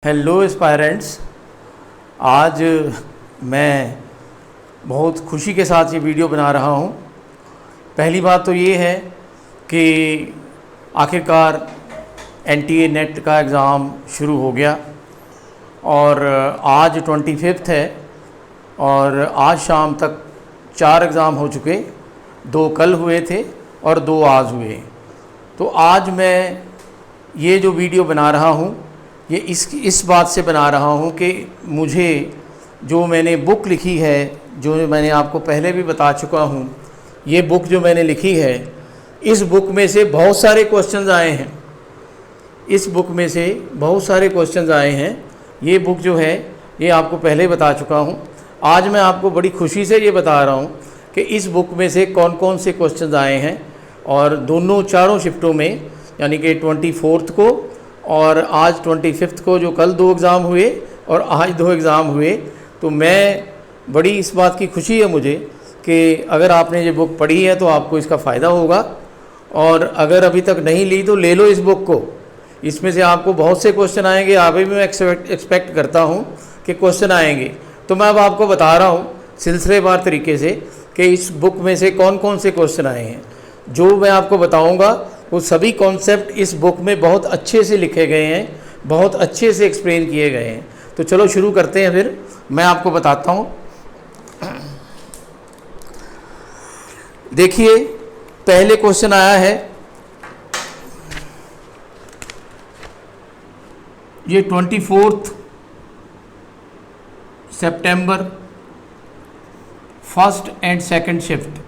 Hello aspirants, आज मैं बहुत खुशी के साथ ये वीडियो बना रहा हूँ। पहली बात तो ये है कि आखिरकार NTA नेट का एग्ज़ाम शुरू हो गया और आज 25 है और आज शाम तक 4 एग्ज़ाम हो चुके, 2 कल हुए थे और 2 आज हुए। तो आज मैं ये जो वीडियो बना रहा हूँ ये इस बात से बना रहा हूँ कि मुझे जो मैंने बुक लिखी है, जो मैंने आपको पहले भी बता चुका हूँ, ये बुक जो मैंने लिखी है, इस बुक में से बहुत सारे क्वेश्चंस आए हैं। इस बुक में से बहुत सारे क्वेश्चंस आए हैं। ये बुक जो है ये आपको पहले बता चुका हूँ। आज मैं आपको बड़ी खुशी से ये बता रहा हूँ कि इस बुक में से कौन कौन से क्वेश्चंस आए हैं और चारों शिफ्टों में, यानी कि 24 को और आज 25 को, जो कल 2 एग्ज़ाम हुए और आज 2 एग्ज़ाम हुए। तो मैं बड़ी इस बात की खुशी है मुझे कि अगर आपने ये बुक पढ़ी है तो आपको इसका फ़ायदा होगा, और अगर अभी तक नहीं ली तो ले लो इस बुक को। इसमें से आपको बहुत से क्वेश्चन आएंगे, आगे भी मैं एक्सपेक्ट करता हूँ कि क्वेश्चन आएंगे। तो मैं अब आपको बता रहा हूँ सिलसिलेवार तरीके से कि इस बुक में से कौन कौन से क्वेश्चन आए हैं। जो मैं आपको बताऊँगा वो सभी कॉन्सेप्ट इस बुक में बहुत अच्छे से लिखे गए हैं, बहुत अच्छे से एक्सप्लेन किए गए हैं। तो चलो शुरू करते हैं, फिर मैं आपको बताता हूँ। देखिए, पहले क्वेश्चन आया है, ये 24 सितंबर फर्स्ट एंड सेकंड शिफ्ट।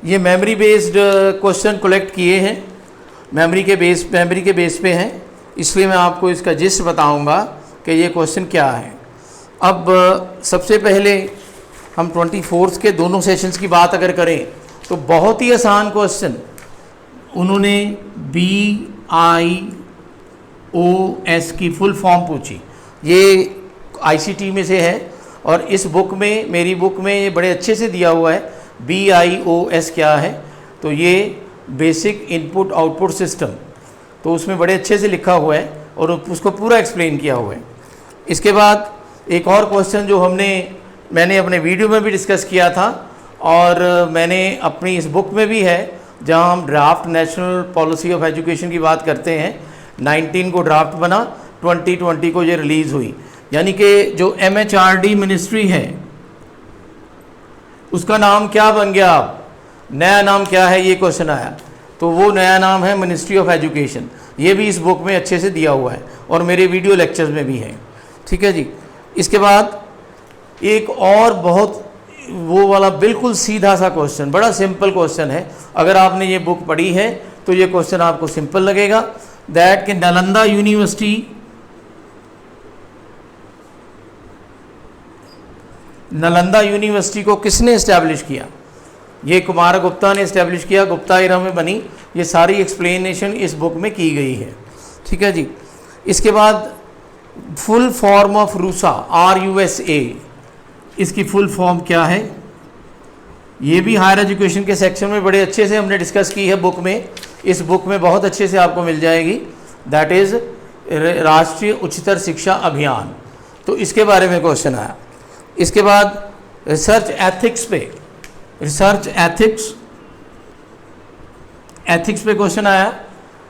ये मेमोरी बेस्ड क्वेश्चन कलेक्ट किए हैं, मेमोरी के बेस पे हैं, इसलिए मैं आपको इसका जिस्ट बताऊंगा कि ये क्वेश्चन क्या है। अब सबसे पहले हम 24 के दोनों सेशंस की बात अगर करें तो बहुत ही आसान क्वेश्चन उन्होंने BIOS की फुल फॉर्म पूछी। ये ICT में से है और इस बुक में, मेरी बुक में ये बड़े अच्छे से दिया हुआ है। BIOS क्या है, तो ये बेसिक इनपुट आउटपुट सिस्टम, तो उसमें बड़े अच्छे से लिखा हुआ है और उसको पूरा एक्सप्लेन किया हुआ है। इसके बाद एक और क्वेश्चन जो मैंने अपने वीडियो में भी डिस्कस किया था और मैंने अपनी इस बुक में भी है, जहां हम draft national policy of education की बात करते हैं। 19 को ड्राफ्ट बना, 2020 को ये रिलीज़ हुई, यानी कि जो MHRD मिनिस्ट्री है उसका नाम क्या बन गया, अब नया नाम क्या है, ये क्वेश्चन आया। तो वो नया नाम है मिनिस्ट्री ऑफ एजुकेशन। ये भी इस बुक में अच्छे से दिया हुआ है और मेरे वीडियो लेक्चर्स में भी है, ठीक है जी। इसके बाद एक और बहुत वो वाला बिल्कुल सीधा सा क्वेश्चन, बड़ा सिंपल क्वेश्चन है। अगर आपने ये बुक पढ़ी है तो ये क्वेश्चन आपको सिंपल लगेगा। दैट कि नालंदा यूनिवर्सिटी को किसने इस्टेब्लिश किया? ये कुमारगुप्ता ने इस्टेब्लिश किया, गुप्ता एरा में बनी। ये सारी एक्सप्लेनेशन इस बुक में की गई है, ठीक है जी। इसके बाद full form of RUSA, RUSA, इसकी फुल फॉर्म क्या है? ये भी हायर एजुकेशन के सेक्शन में बड़े अच्छे से हमने डिस्कस की है बुक में। इस बुक में बहुत अच्छे से आपको मिल जाएगी। दैट इज़ राष्ट्रीय उच्चतर शिक्षा अभियान। तो इसके बारे में क्वेश्चन आया। इसके बाद रिसर्च एथिक्स पे क्वेश्चन आया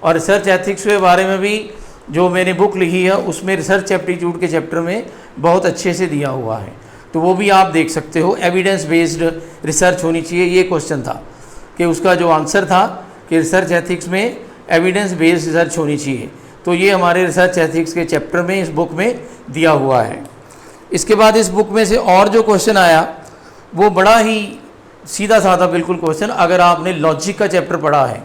और रिसर्च एथिक्स के बारे में भी जो मैंने बुक लिखी है उसमें रिसर्च एप्टीट्यूड के चैप्टर में बहुत अच्छे से दिया हुआ है, तो वो भी आप देख सकते हो। एविडेंस बेस्ड रिसर्च होनी चाहिए, ये क्वेश्चन था कि उसका जो आंसर था कि रिसर्च एथिक्स में एविडेंस बेस्ड रिसर्च होनी चाहिए। तो ये हमारे रिसर्च एथिक्स के चैप्टर में, इस बुक में दिया हुआ है। इसके बाद इस बुक में से और जो क्वेश्चन आया वो बड़ा ही सीधा साधा बिल्कुल क्वेश्चन। अगर आपने लॉजिक का चैप्टर पढ़ा है,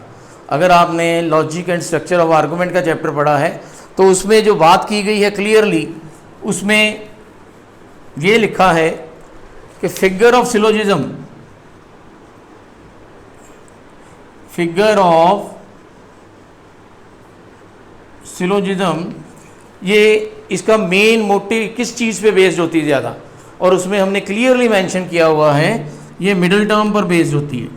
अगर आपने logic and structure of argument का चैप्टर पढ़ा है, तो उसमें जो बात की गई है क्लियरली, उसमें ये लिखा है कि फिगर ऑफ सिलोजिज्म, ये इसका मेन मोटिव किस चीज़ पे बेस्ड होती है ज़्यादा, और उसमें हमने क्लियरली मेंशन किया हुआ है ये मिडिल टर्म पर बेस्ड होती है।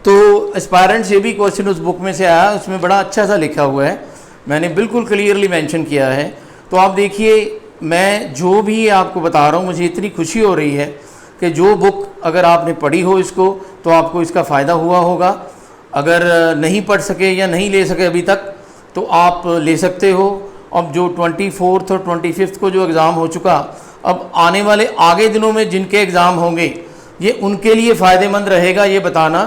तो एस्पायरेंट से भी क्वेश्चन उस बुक में से आया, उसमें बड़ा अच्छा सा लिखा हुआ है, मैंने बिल्कुल क्लियरली मेंशन किया है। तो आप देखिए, मैं जो भी आपको बता रहा हूँ, मुझे इतनी खुशी हो रही है कि जो बुक अगर आपने पढ़ी हो इसको, तो आपको इसका फ़ायदा हुआ होगा। अगर नहीं पढ़ सके या नहीं ले सके अभी तक, तो आप ले सकते हो। अब जो 24 और 25 को जो एग्ज़ाम हो चुका, अब आने वाले आगे दिनों में जिनके एग्ज़ाम होंगे, ये उनके लिए फ़ायदेमंद रहेगा ये बताना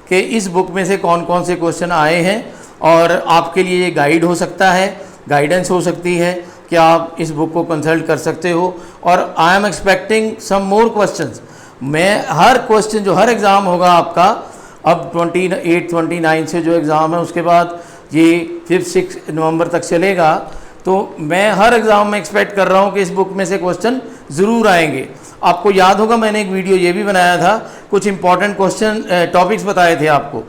कि इस बुक में से कौन कौन से क्वेश्चन आए हैं, और आपके लिए ये गाइड हो सकता है, गाइडेंस हो सकती है कि आप इस बुक को कंसल्ट कर सकते हो। और I am expecting some more questions. मैं हर क्वेश्चन जो हर एग्ज़ाम होगा आपका, अब 28 29 से जो एग्ज़ाम है, उसके बाद ये 5-6 नवंबर तक चलेगा, तो मैं हर एग्ज़ाम में एक्सपेक्ट कर रहा हूँ कि इस बुक में से क्वेश्चन ज़रूर आएंगे। आपको याद होगा मैंने एक वीडियो ये भी बनाया था, कुछ इंपॉर्टेंट क्वेश्चन टॉपिक्स बताए थे आपको,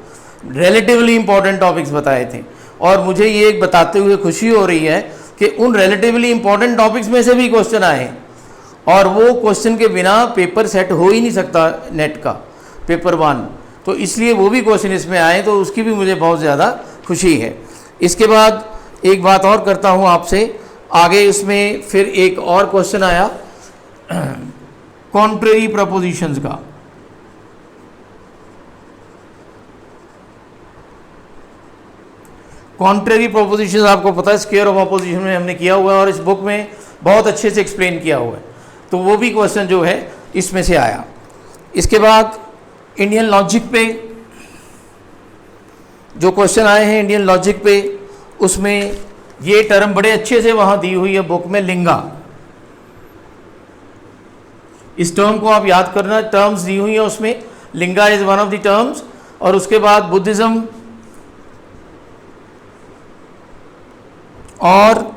रिलेटिवली इंपॉर्टेंट टॉपिक्स बताए थे, और मुझे ये एक बताते हुए खुशी हो रही है कि उन रिलेटिवली इंपॉर्टेंट टॉपिक्स में से भी क्वेश्चन आए, और वो क्वेश्चन के बिना पेपर सेट हो ही नहीं सकता नेट का, पेपर 1। तो इसलिए वो भी क्वेश्चन इसमें आए, तो उसकी भी मुझे बहुत ज़्यादा खुशी है। इसके बाद एक बात और करता हूँ आपसे, आगे इसमें फिर एक और क्वेश्चन आया कॉन्ट्रेरी प्रपोजिशंस का। कॉन्ट्रेरी प्रोपोजिशंस आपको पता है, स्क्वायर ऑफ अपोजिशन में हमने किया हुआ है, और इस बुक में बहुत अच्छे से एक्सप्लेन किया हुआ है, तो वो भी क्वेश्चन जो है इसमें से आया। इसके बाद इंडियन लॉजिक पे जो क्वेश्चन आए हैं, इंडियन लॉजिक पे, उसमें ये टर्म बड़े अच्छे से वहाँ दी हुई है बुक में, लिंगा। इस टर्म को आप याद करना, टर्म्स दी हुई है उसमें, लिंगा is one of the terms. और उसके बाद बुद्धिज्म, और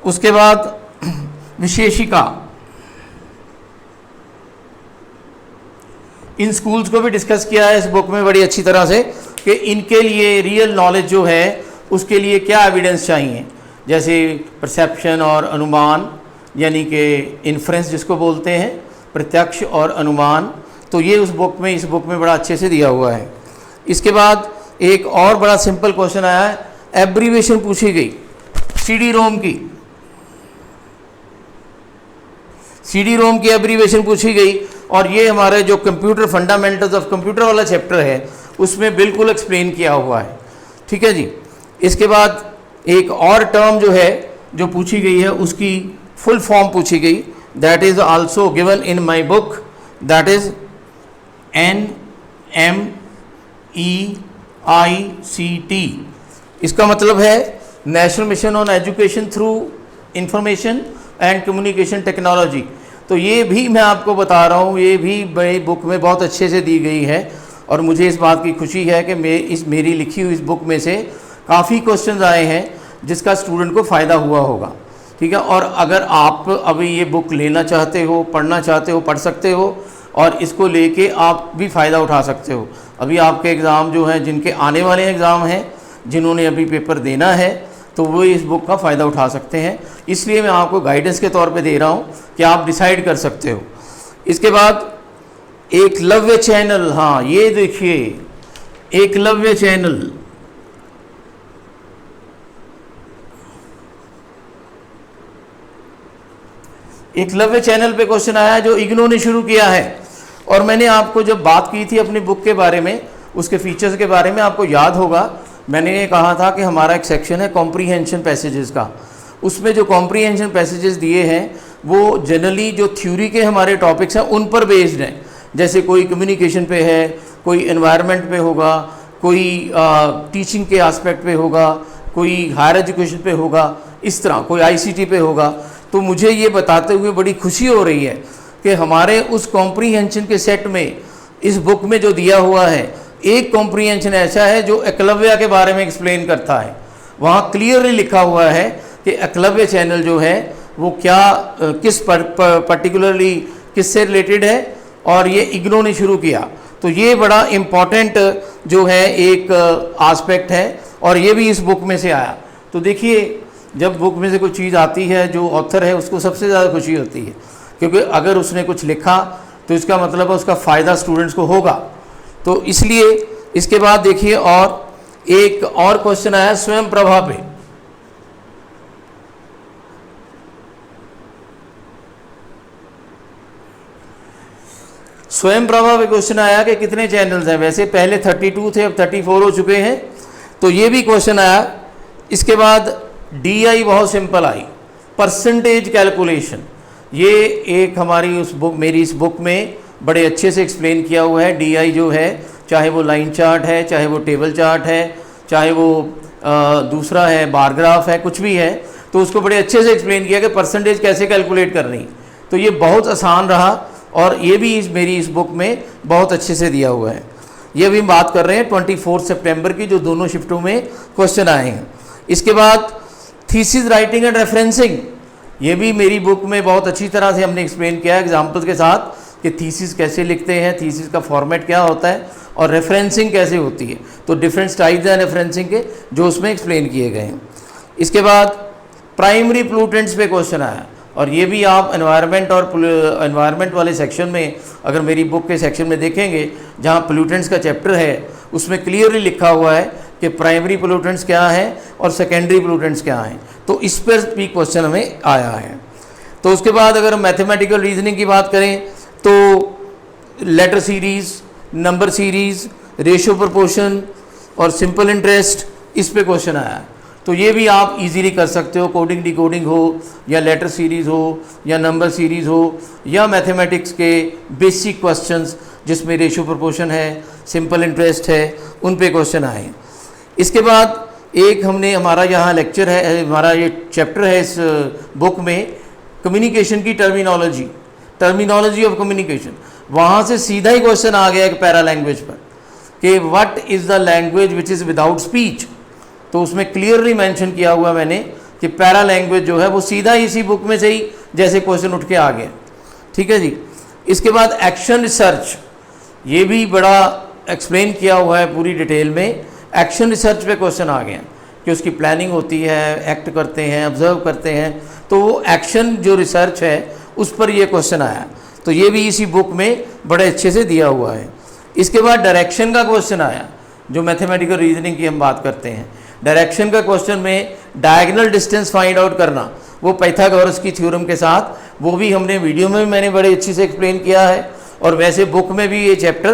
उसके बाद विशेषिका। इन स्कूल्स को भी डिस्कस किया है इस बुक में बड़ी अच्छी तरह से कि इनके लिए रियल नॉलेज जो है उसके लिए क्या एविडेंस चाहिए, जैसे परसेप्शन और अनुमान, यानी कि इन्फ्रेंस जिसको बोलते हैं, प्रत्यक्ष और अनुमान। तो ये इस बुक में बड़ा अच्छे से दिया हुआ है। इसके बाद एक और बड़ा सिंपल क्वेश्चन आया है, एब्रीविएशन पूछी गई सीडी रोम की, सीडी रोम की एब्रीविएशन पूछी गई, और ये हमारे जो कंप्यूटर फंडामेंटल्स ऑफ कंप्यूटर वाला चैप्टर है उसमें बिल्कुल एक्सप्लेन किया हुआ है। ठीक है जी। इसके बाद एक और टर्म जो है जो पूछी गई है, उसकी फुल फॉर्म पूछी गई, that is also given in my book, that is NMEICT। इसका मतलब है national mission on education through information and communication technology. तो ये भी मैं आपको बता रहा हूँ, ये भी बड़ी बुक में बहुत अच्छे से दी गई है, और मुझे इस बात की खुशी है कि मेरी लिखी हुई इस बुक में से काफ़ी क्वेश्चंस आए हैं जिसका स्टूडेंट को फ़ायदा हुआ होगा। ठीक है। और अगर आप अभी ये बुक लेना चाहते हो, पढ़ना चाहते हो, पढ़ सकते हो, और इसको लेके आप भी फ़ायदा उठा सकते हो। अभी आपके एग्ज़ाम जो हैं, जिनके आने वाले एग्ज़ाम हैं, जिन्होंने अभी पेपर देना है, तो वो इस बुक का फ़ायदा उठा सकते हैं। इसलिए मैं आपको गाइडेंस के तौर पे दे रहा हूँ कि आप डिसाइड कर सकते हो। इसके बाद एकलव्य चैनल, हाँ ये देखिए एकलव्य चैनल, एकलव्य चैनल पे क्वेश्चन आया जो इग्नो ने शुरू किया है। और मैंने आपको जब बात की थी अपनी बुक के बारे में, उसके फीचर्स के बारे में, आपको याद होगा मैंने ये कहा था कि हमारा एक सेक्शन है कॉम्प्रीहेंशन पैसेजेस का। उसमें जो कॉम्प्रीहेंशन पैसेजेस दिए हैं वो जनरली जो थ्योरी के हमारे टॉपिक्स हैं उन पर बेस्ड हैं। जैसे कोई कम्युनिकेशन पे है, कोई एनवायरनमेंट पे होगा, कोई टीचिंग के एस्पेक्ट पे होगा, कोई हायर एजुकेशन पे होगा, इस तरह कोई आईसीटी पे होगा। तो मुझे ये बताते हुए बड़ी खुशी हो रही है कि हमारे उस कॉम्प्रीहेंशन के सेट में इस बुक में जो दिया हुआ है, एक कॉम्प्रीहेंशन ऐसा है जो एकलव्य के बारे में एक्सप्लेन करता है। वहाँ क्लियरली लिखा हुआ है कि एकलव्य चैनल जो है वो क्या किस पर्टिकुलरली किससे रिलेटेड है, और ये इग्नो ने शुरू किया। तो ये बड़ा इम्पॉर्टेंट जो है एक आस्पेक्ट है, और ये भी इस बुक में से आया। तो देखिए, जब बुक में से कोई चीज़ आती है, जो ऑथर है उसको सबसे ज़्यादा खुशी होती है, क्योंकि अगर उसने कुछ लिखा तो इसका मतलब है उसका फ़ायदा स्टूडेंट्स को होगा। तो इसलिए इसके बाद देखिए और एक और क्वेश्चन आया स्वयं प्रभा पे। स्वयं प्रभा पे क्वेश्चन आया कि कितने चैनल्स हैं। वैसे पहले 32 थे, अब 34 हो चुके हैं। तो ये भी क्वेश्चन आया। इसके बाद DI बहुत सिंपल आई, परसेंटेज कैलकुलेशन। ये एक हमारी उस बुक, मेरी इस बुक में बड़े अच्छे से एक्सप्लेन किया हुआ है। DI जो है, चाहे वो लाइन चार्ट है, चाहे वो टेबल चार्ट है, चाहे वो दूसरा है बार ग्राफ है, कुछ भी है, तो उसको बड़े अच्छे से एक्सप्लेन किया कि परसेंटेज कैसे कैलकुलेट करनी। तो ये बहुत आसान रहा और ये भी मेरी इस बुक में बहुत अच्छे से दिया हुआ है। ये भी हम बात कर रहे हैं 24 सितंबर की, जो दोनों शिफ्टों में क्वेश्चन आए हैं। इसके बाद थीसिस राइटिंग एंड रेफरेंसिंग, ये भी मेरी बुक में बहुत अच्छी तरह से हमने एक्सप्लेन किया है एग्जाम्पल्स के साथ कि थीसिस कैसे लिखते हैं, थीसिस का फॉर्मेट क्या होता है और रेफरेंसिंग कैसे होती है। तो डिफरेंट स्टाइल्स हैं रेफरेंसिंग के जो उसमें एक्सप्लेन किए गए हैं। इसके बाद प्राइमरी पोल्यूटेंट्स पे क्वेश्चन आया और ये भी आप एनवायरनमेंट और एनवायरनमेंट वाले सेक्शन में, अगर मेरी बुक के सेक्शन में देखेंगे जहाँ पोल्यूटेंट्स का चैप्टर है, उसमें क्लियरली लिखा हुआ है कि प्राइमरी पोल्यूटेंट्स क्या हैं और सेकेंडरी पोल्यूटेंट्स क्या हैं। तो इस पर भी क्वेश्चन हमें आया है। तो उसके बाद अगर मैथमेटिकल रीजनिंग की बात करें तो letter series, number series, ratio proportion और सिंपल इंटरेस्ट, इस पे क्वेश्चन आया है। तो ये भी आप इजीली कर सकते हो, कोडिंग डिकोडिंग हो या लेटर सीरीज़ हो या नंबर सीरीज़ हो या मैथमेटिक्स के बेसिक क्वेश्चंस जिसमें रेशियो प्रोपोर्शन है, सिंपल इंटरेस्ट है, उन पे क्वेश्चन आए। इसके बाद एक हमने हमारा यहाँ लेक्चर है, हमारा ये चैप्टर है इस बुक में, कम्युनिकेशन की टर्मिनोलॉजी ऑफ कम्युनिकेशन। वहाँ से सीधा ही क्वेश्चन आ गया एक पैरा लैंग्वेज पर कि what is the language which is without speech. तो उसमें क्लियरली मेंशन किया हुआ मैंने कि पैरा लैंग्वेज जो है वो सीधा इसी बुक में से ही जैसे क्वेश्चन उठ के आ गया। ठीक है जी। इसके बाद एक्शन रिसर्च, ये भी बड़ा एक्सप्लेन किया हुआ है पूरी डिटेल में। एक्शन रिसर्च पे क्वेश्चन आ गया कि उसकी प्लानिंग होती है, एक्ट करते हैं, ऑब्जर्व करते हैं, तो वो एक्शन जो रिसर्च है उस पर ये क्वेश्चन आया। तो ये भी इसी बुक में बड़े अच्छे से दिया हुआ है। इसके बाद डायरेक्शन का क्वेश्चन आया, जो मैथमेटिकल रीजनिंग की हम बात करते हैं। डायरेक्शन का क्वेश्चन में डायगोनल डिस्टेंस फाइंड आउट करना, वो पाइथागोरस की थ्योरम के साथ, वो भी हमने वीडियो में मैंने बड़े अच्छे से एक्सप्लेन किया है। और वैसे बुक में भी ये चैप्टर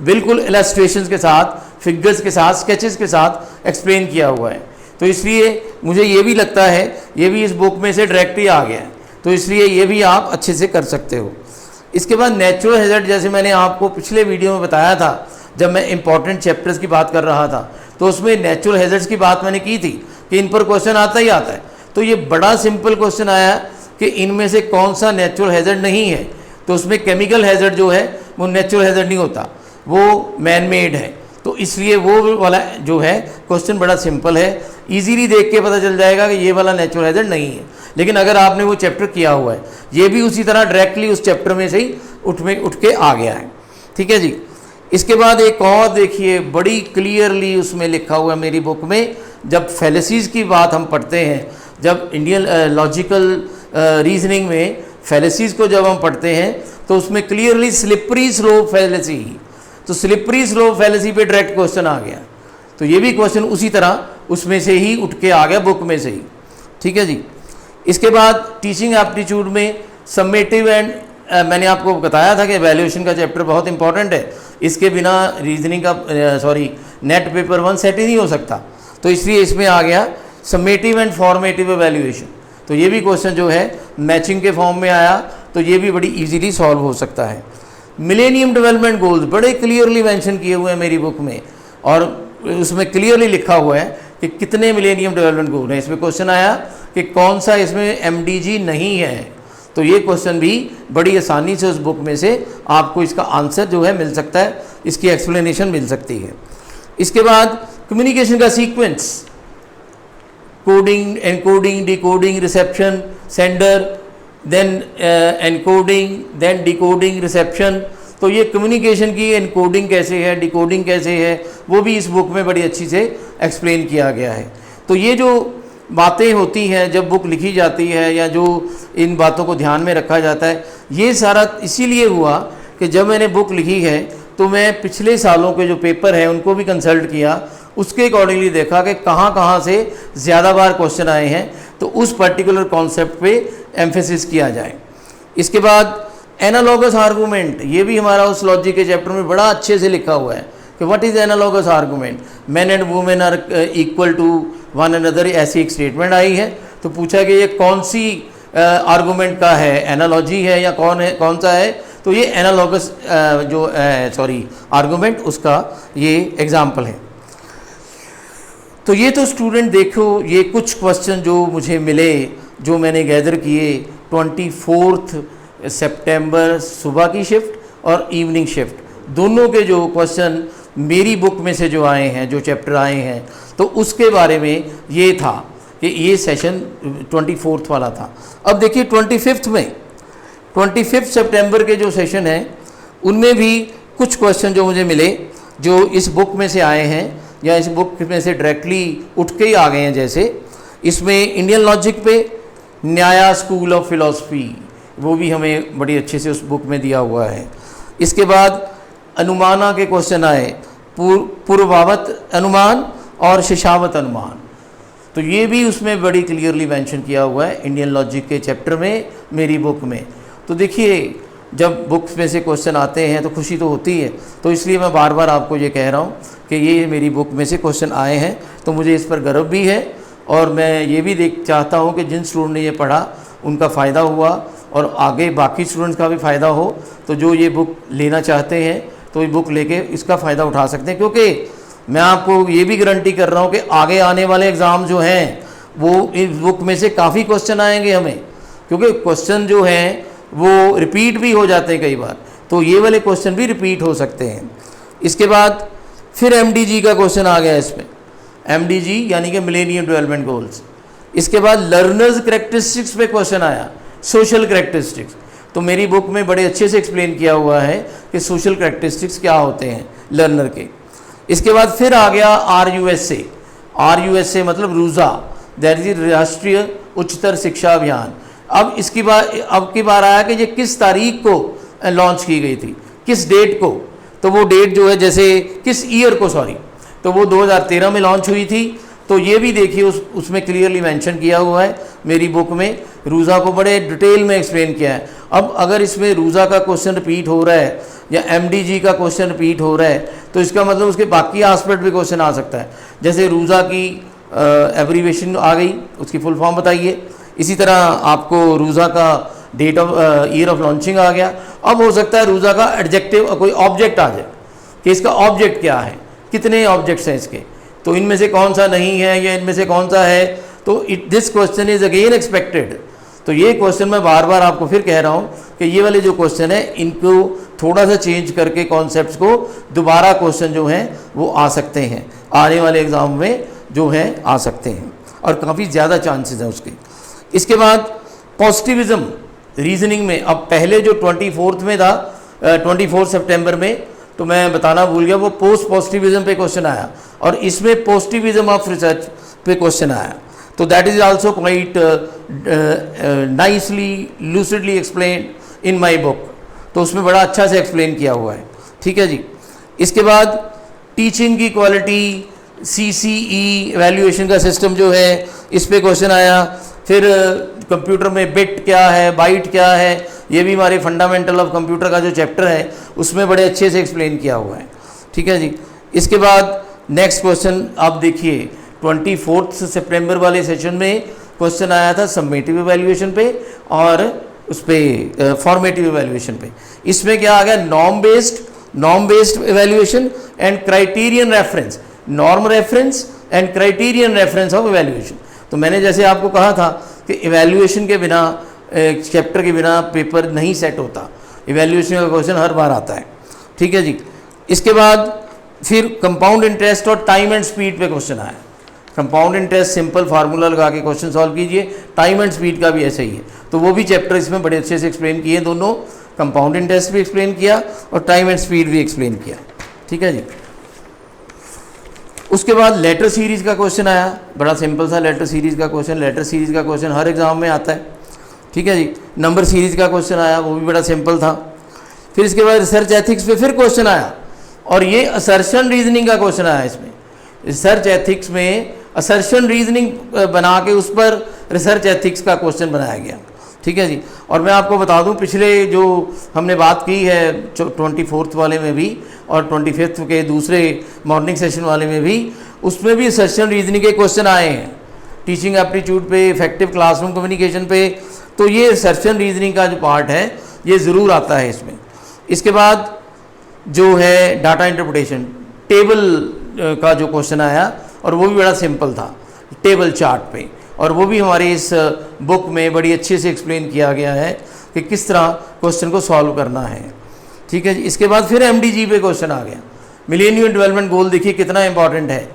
बिल्कुल इलस्ट्रेशंस के साथ, फिगर्स के साथ, स्केचेस के साथ एक्सप्लेन किया हुआ है। तो इसलिए मुझे ये भी लगता है ये भी इस बुक में से डायरेक्टली आ गया है, तो इसलिए ये भी आप अच्छे से कर सकते हो। इसके बाद नेचुरल हैज़र्ड, जैसे मैंने आपको पिछले वीडियो में बताया था जब मैं इंपॉर्टेंट चैप्टर्स की बात कर रहा था, तो उसमें नेचुरल हैज़र्ड्स की बात मैंने की थी कि इन पर क्वेश्चन आता ही आता है। तो ये बड़ा सिंपल क्वेश्चन आया कि इनमें से कौन सा नेचुरल हैज़र्ड नहीं है। तो उसमें केमिकल हैज़र्ड जो है वो नेचुरल हैज़र्ड नहीं होता, वो मैन मेड है। तो इसलिए वो वाला जो है क्वेश्चन बड़ा सिंपल है, इजीली देख के पता चल जाएगा कि ये वाला नेचुरल हैज़र्ड नहीं है। लेकिन अगर आपने वो चैप्टर किया हुआ है, ये भी उसी तरह डायरेक्टली उस चैप्टर में से ही उठ के आ गया है। ठीक है जी। इसके बाद एक और देखिए, बड़ी क्लियरली उसमें लिखा हुआ है मेरी बुक में, जब फैलेसीज़ की बात हम पढ़ते हैं, जब इंडियन लॉजिकल रीजनिंग में फैलेसीज़ को जब हम पढ़ते हैं तो उसमें क्लियरली स्लिपरी स्लोप फैलेसी, तो स्लिपरी स्लोप फैलेसी पे डायरेक्ट क्वेश्चन आ गया। तो ये भी क्वेश्चन उसी तरह उसमें से ही उठ के आ गया, बुक में से ही। ठीक है जी। इसके बाद टीचिंग एप्टीट्यूड में समेटिव एंड, मैंने आपको बताया था कि एवेल्यूएशन का चैप्टर बहुत इंपॉर्टेंट है, इसके बिना रीजनिंग का नेट पेपर 1 सेट ही नहीं हो सकता। तो इसलिए इसमें आ गया समेटिव एंड फॉर्मेटिव एवेल्यूएशन। तो ये भी क्वेश्चन जो है मैचिंग के फॉर्म में आया, तो ये भी बड़ी इजीली सॉल्व हो सकता है। मिलेनियम डेवलपमेंट गोल्स बड़े क्लियरली मेंशन किए हुए हैं मेरी बुक में, और उसमें क्लियरली लिखा हुआ है कि कितने मिलेनियम डेवलपमेंट गोल हैं। इसमें क्वेश्चन आया कि कौन सा इसमें MDG नहीं है। तो ये क्वेश्चन भी बड़ी आसानी से उस बुक में से आपको इसका आंसर जो है मिल सकता है, इसकी एक्सप्लेनेशन मिल सकती है। इसके बाद कम्युनिकेशन का sequence, coding, encoding, decoding, reception, sender, then encoding, then decoding, reception. तो ये कम्युनिकेशन की एनकोडिंग कैसे है, डिकोडिंग कैसे है, वो भी इस बुक में बड़ी अच्छी से एक्सप्लेन किया गया है। तो ये जो बातें होती हैं जब बुक लिखी जाती है, या जो इन बातों को ध्यान में रखा जाता है, ये सारा इसीलिए हुआ कि जब मैंने बुक लिखी है तो मैं पिछले सालों के जो पेपर हैं उनको भी कंसल्ट किया, उसके अकॉर्डिंगली देखा कि कहाँ कहाँ से ज़्यादा बार क्वेश्चन आए हैं, तो उस पर्टिकुलर कॉन्सेप्ट पे एम्फेसिस किया जाए। इसके बाद एनालॉगस आर्गूमेंट, ये भी हमारा उस लॉजिक के चैप्टर में बड़ा अच्छे से लिखा हुआ है कि what is analogous argument, man and women are equal to one another, ऐसी एक स्टेटमेंट आई है। तो पूछा कि ये कौन सी आर्गूमेंट का है, एनालॉजी है या कौन सा है, तो ये एनालॉगस आर्गूमेंट उसका ये एग्जाम्पल है। तो ये तो स्टूडेंट देखो, ये कुछ क्वेश्चन जो मुझे मिले, जो मैंने गैदर किए 24 सितंबर सुबह की शिफ्ट और इवनिंग शिफ्ट, दोनों के जो क्वेश्चन मेरी बुक में से जो आए हैं, जो चैप्टर आए हैं, तो उसके बारे में ये था कि ये सेशन 24 वाला था। अब देखिए 25 सितंबर के जो सेशन हैं उनमें भी कुछ क्वेश्चन जो मुझे मिले, जो इस बुक में से आए हैं या इस बुक में से डायरेक्टली उठ के ही आ गए हैं। जैसे इसमें इंडियन लॉजिक पे न्याया स्कूल ऑफ फिलॉसफी, वो भी हमें बड़ी अच्छे से उस बुक में दिया हुआ है। इसके बाद अनुमाना के क्वेश्चन आए, पूर्वावत अनुमान और शिशावत अनुमान, तो ये भी उसमें बड़ी क्लियरली मेंशन किया हुआ है इंडियन लॉजिक के चैप्टर में मेरी बुक में। तो देखिए जब बुक्स में से क्वेश्चन आते हैं तो खुशी तो होती है, तो इसलिए मैं बार बार आपको ये कह रहा हूँ कि ये मेरी बुक में से क्वेश्चन आए हैं, तो मुझे इस पर गर्व भी है। और मैं ये भी चाहता हूँ कि जिन स्टूडेंट ने ये पढ़ा उनका फ़ायदा हुआ और आगे बाकी स्टूडेंट्स का भी फ़ायदा हो। तो जो ये बुक लेना चाहते हैं तो ये बुक लेके इसका फ़ायदा उठा सकते हैं, क्योंकि मैं आपको ये भी गारंटी कर रहा हूँ कि आगे आने वाले एग्ज़ाम जो हैं वो इस बुक में से काफ़ी क्वेश्चन आएंगे हमें, क्योंकि क्वेश्चन जो हैं वो रिपीट भी हो जाते हैं कई बार, तो ये वाले क्वेश्चन भी रिपीट हो सकते हैं। इसके बाद फिर MDG का क्वेश्चन आ गया इसमें, MDG यानी कि मिलेनियम डेवलपमेंट गोल्स। इसके बाद लर्नर्स करेक्टरिस्टिक्स पे क्वेश्चन आया, सोशल करेक्टरिस्टिक्स, तो मेरी बुक में बड़े अच्छे से एक्सप्लेन किया हुआ है कि सोशल करेक्टरिस्टिक्स क्या होते हैं लर्नर के। इसके बाद फिर आ गया RUSA मतलब रूज़ा, दैट इज राष्ट्रीय उच्चतर शिक्षा अभियान। अब की बार आया कि ये किस तारीख को लॉन्च की गई थी, किस डेट को, तो वो डेट जो है जैसे किस ईयर को, तो वो 2013 में लॉन्च हुई थी। तो ये भी देखिए उसमें क्लियरली मेंशन किया हुआ है मेरी बुक में, रूज़ा को बड़े डिटेल में एक्सप्लेन किया है। अब अगर इसमें रूज़ा का क्वेश्चन रिपीट हो रहा है या MDG का क्वेश्चन रिपीट हो रहा है, तो इसका मतलब उसके बाकी एस्पेक्ट भी क्वेश्चन आ सकता है। जैसे रूज़ा की एब्रीवेशन आ गई, उसकी फुल फॉर्म बताइए। इसी तरह आपको रूज़ा का date of year of launching आ गया। अब हो सकता है रूज़ा का एडजेक्टिव कोई ऑब्जेक्ट आ जाए कि इसका ऑब्जेक्ट क्या है, कितने ऑब्जेक्ट्स हैं इसके, तो इनमें से कौन सा नहीं है या इनमें से कौन सा है, तो this question is again expected. तो ये क्वेश्चन मैं बार बार आपको फिर कह रहा हूँ कि ये वाले जो क्वेश्चन है इनको थोड़ा सा चेंज करके कॉन्सेप्ट्स को दोबारा क्वेश्चन जो हैं वो आ सकते हैं, आने वाले एग्ज़ाम में जो है आ सकते हैं और काफ़ी ज़्यादा चांसेस हैं उसके। इसके बाद पॉजिटिविज़म रीजनिंग में, अब पहले जो 24 में था 24 सितंबर में, तो मैं बताना भूल गया, वो पोस्ट पॉजिटिविज्म पे क्वेश्चन आया और इसमें पॉजिटिविज्म ऑफ रिसर्च पे क्वेश्चन आया। तो that is also quite nicely lucidly explain in my book, तो उसमें बड़ा अच्छा से एक्सप्लेन किया हुआ है। ठीक है जी। इसके बाद टीचिंग की क्वालिटी, CCE एवेल्यूएशन का सिस्टम जो है, इस पे क्वेश्चन आया। फिर कंप्यूटर में बिट क्या है, बाइट क्या है, ये भी हमारे फंडामेंटल ऑफ कंप्यूटर का जो चैप्टर है उसमें बड़े अच्छे से एक्सप्लेन किया हुआ है। ठीक है जी। इसके बाद नेक्स्ट क्वेश्चन आप देखिए, 24 सितंबर वाले सेशन में क्वेश्चन आया था समेटिव एवेल्यूएशन पे और उस पर फॉर्मेटिव एवेल्यूएशन पे। इसमें क्या आ गया, norm based evaluation and criterion reference, norm reference and criterion reference of evaluation. तो मैंने जैसे आपको कहा था कि एवेल्यूएशन के बिना, चैप्टर के बिना पेपर नहीं सेट होता, एवेल्यूएशन का क्वेश्चन हर बार आता है। ठीक है जी। इसके बाद फिर कंपाउंड इंटरेस्ट और टाइम एंड स्पीड पे क्वेश्चन आया। कंपाउंड इंटरेस्ट सिंपल फार्मूला लगा के क्वेश्चन सॉल्व कीजिए, टाइम एंड स्पीड का भी ऐसा ही है, तो वो भी चैप्टर इसमें बड़े अच्छे से एक्सप्लेन किए दोनों, कंपाउंड इंटरेस्ट भी एक्सप्लेन किया और टाइम एंड स्पीड भी एक्सप्लेन किया। ठीक है जी। उसके बाद लेटर सीरीज़ का क्वेश्चन आया, बड़ा सिंपल सा लेटर सीरीज़ का क्वेश्चन। लेटर सीरीज़ का क्वेश्चन हर एग्जाम में आता है। ठीक है जी। नंबर सीरीज़ का क्वेश्चन आया, वो भी बड़ा सिंपल था। फिर इसके बाद रिसर्च एथिक्स पे फिर क्वेश्चन आया और ये असर्शन रीजनिंग का क्वेश्चन आया इसमें। रिसर्च एथिक्स में असर्शन रीजनिंग बना के उस पर रिसर्च एथिक्स का क्वेश्चन बनाया गया। ठीक है जी। और मैं आपको बता दूं, पिछले जो हमने बात की है 24th वाले में भी और 25th के दूसरे मॉर्निंग सेशन वाले में भी, उसमें भी असर्शन रीजनिंग के क्वेश्चन आए हैं, टीचिंग एप्टीट्यूड पे, इफेक्टिव क्लासरूम कम्युनिकेशन पे। तो ये असर्शन रीजनिंग का जो पार्ट है ये ज़रूर आता है इसमें। इसके बाद जो है डाटा इंटरप्रिटेशन, टेबल का जो क्वेश्चन आया और वो भी बड़ा सिंपल था, टेबल चार्ट पे, और वो भी हमारे इस बुक में बड़ी अच्छे से एक्सप्लेन किया गया है कि किस तरह क्वेश्चन को सॉल्व करना है। ठीक है जी। इसके बाद फिर MDG पे क्वेश्चन आ गया, मिलेनियम डेवलपमेंट गोल। देखिए कितना इंपॉर्टेंट है,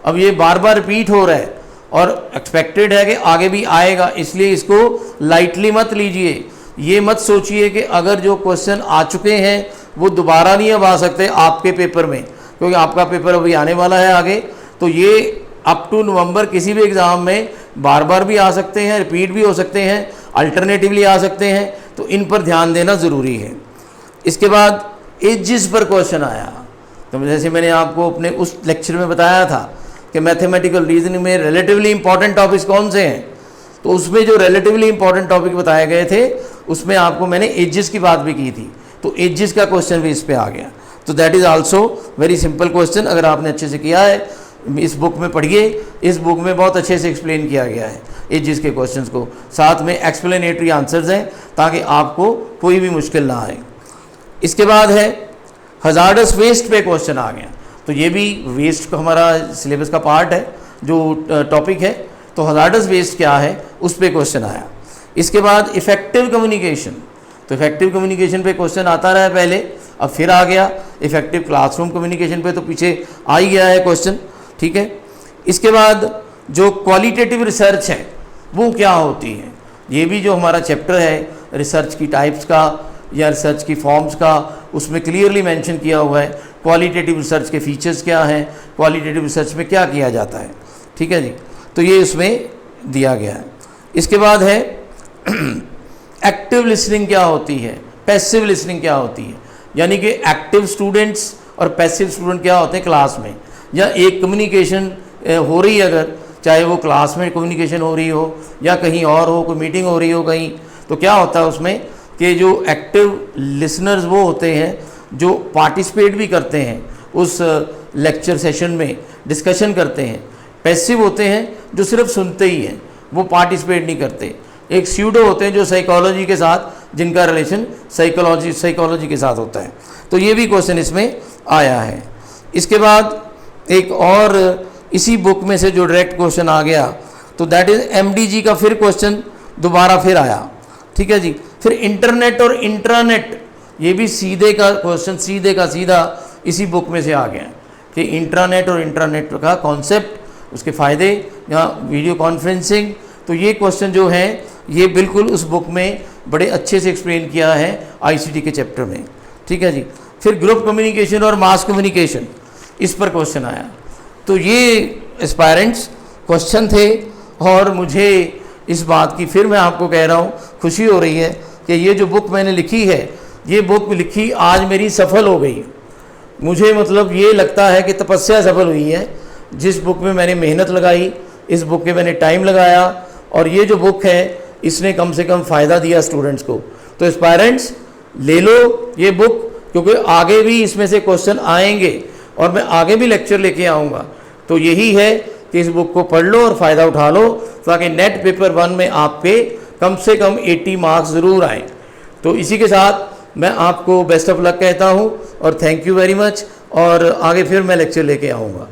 अब ये बार बार रिपीट हो रहा है और एक्सपेक्टेड है कि आगे भी आएगा, इसलिए इसको लाइटली मत लीजिए। ये मत सोचिए कि अगर जो क्वेश्चन आ चुके हैं वो दोबारा नहीं अब आ सकते आपके पेपर में, क्योंकि आपका पेपर अभी आने वाला है आगे। तो ये अप टू नवंबर किसी भी एग्ज़ाम में बार बार भी आ सकते हैं, रिपीट भी हो सकते हैं, अल्टरनेटिवली आ सकते हैं, तो इन पर ध्यान देना ज़रूरी है। इसके बाद एजेस पर क्वेश्चन आया, तो जैसे मैंने आपको अपने उस लेक्चर में बताया था कि मैथमेटिकल रीजनिंग में रिलेटिवली इंपॉर्टेंट टॉपिक्स कौन से हैं, तो उसमें जो रिलेटिवली इंपॉर्टेंट टॉपिक बताए गए थे उसमें आपको मैंने एजेस की बात भी की थी, तो एजेस का क्वेश्चन भी इस पर आ गया। तो that is also very simple question. अगर आपने अच्छे से किया है, इस बुक में पढ़िए, इस बुक में बहुत अच्छे से एक्सप्लेन किया गया है एजेस के क्वेश्चंस को, साथ में एक्सप्लेनेटरी आंसर्स हैं ताकि आपको कोई भी मुश्किल ना आए। इसके बाद है हजार्डस वेस्ट पे क्वेश्चन आ गया, तो ये भी वेस्ट का हमारा सिलेबस का पार्ट है जो टॉपिक है। तो हजार्डस वेस्ट क्या है उस पर क्वेश्चन आया। इसके बाद इफेक्टिव कम्युनिकेशन, तो इफेक्टिव कम्युनिकेशन पे क्वेश्चन आता रहा है पहले, अब फिर आ गया इफेक्टिव क्लासरूम कम्युनिकेशन पे, तो पीछे आ ही गया है क्वेश्चन। ठीक है। इसके बाद जो क्वालिटेटिव रिसर्च है वो क्या होती है, ये भी जो हमारा चैप्टर है रिसर्च की टाइप्स का या रिसर्च की फॉर्म्स का, उसमें क्लियरली मेंशन किया हुआ है क्वालिटेटिव रिसर्च के फीचर्स क्या हैं, क्वालिटेटिव रिसर्च में क्या किया जाता है। ठीक है जी। तो ये उसमें दिया गया है। इसके बाद है एक्टिव लिसनिंग क्या होती है, पैसिव लिसनिंग क्या होती है, यानी कि एक्टिव स्टूडेंट्स और पैसिव स्टूडेंट क्या होते हैं क्लास में, या एक कम्युनिकेशन हो रही है, अगर चाहे वो क्लास में कम्युनिकेशन हो रही हो या कहीं और हो, कोई मीटिंग हो रही हो कहीं, तो क्या होता है उसमें कि जो एक्टिव लिसनर्स वो होते हैं जो पार्टिसिपेट भी करते हैं उस लेक्चर सेशन में, डिस्कशन करते हैं। पैसिव होते हैं जो सिर्फ सुनते ही हैं, वो पार्टिसिपेट नहीं करते। एक स्यूडो होते हैं जो साइकोलॉजी के साथ, जिनका रिलेशन साइकोलॉजी के साथ होता है। तो ये भी क्वेश्चन इसमें आया है। इसके बाद एक और इसी बुक में से जो डायरेक्ट क्वेश्चन आ गया, तो दैट इज़ MDG का फिर क्वेश्चन दोबारा फिर आया। ठीक है जी। फिर इंटरनेट और इंट्रानेट, ये भी सीधे का क्वेश्चन, सीधे का सीधा इसी बुक में से आ गया कि इंट्रानेट और इंट्रानेट का कॉन्सेप्ट, उसके फ़ायदे, या वीडियो कॉन्फ्रेंसिंग। तो ये क्वेश्चन जो है ये बिल्कुल उस बुक में बड़े अच्छे से एक्सप्लेन किया है ICT के चैप्टर में। ठीक है जी। फिर ग्रुप कम्युनिकेशन और मास कम्युनिकेशन, इस पर क्वेश्चन आया। तो ये एस्पायरेंट्स क्वेश्चन थे, और मुझे इस बात की फिर मैं आपको कह रहा हूँ खुशी हो रही है कि ये जो बुक मैंने लिखी है, ये बुक लिखी आज मेरी सफल हो गई। मुझे मतलब ये लगता है कि तपस्या सफल हुई है। जिस बुक में मैंने मेहनत लगाई, इस बुक में मैंने टाइम लगाया, और ये जो बुक है इसने कम से कम फ़ायदा दिया स्टूडेंट्स को। तो एस्पायरेंट्स ले लो ये बुक, क्योंकि आगे भी इसमें से क्वेश्चन आएंगे और मैं आगे भी लेक्चर लेके आऊँगा। तो यही है कि इस बुक को पढ़ लो और फ़ायदा उठा लो, ताकि नेट पेपर 1 में आपके कम से कम 80 मार्क्स ज़रूर आएँ। तो इसी के साथ मैं आपको बेस्ट ऑफ लक कहता हूँ और थैंक यू वेरी मच, और आगे फिर मैं लेक्चर लेके आऊँगा।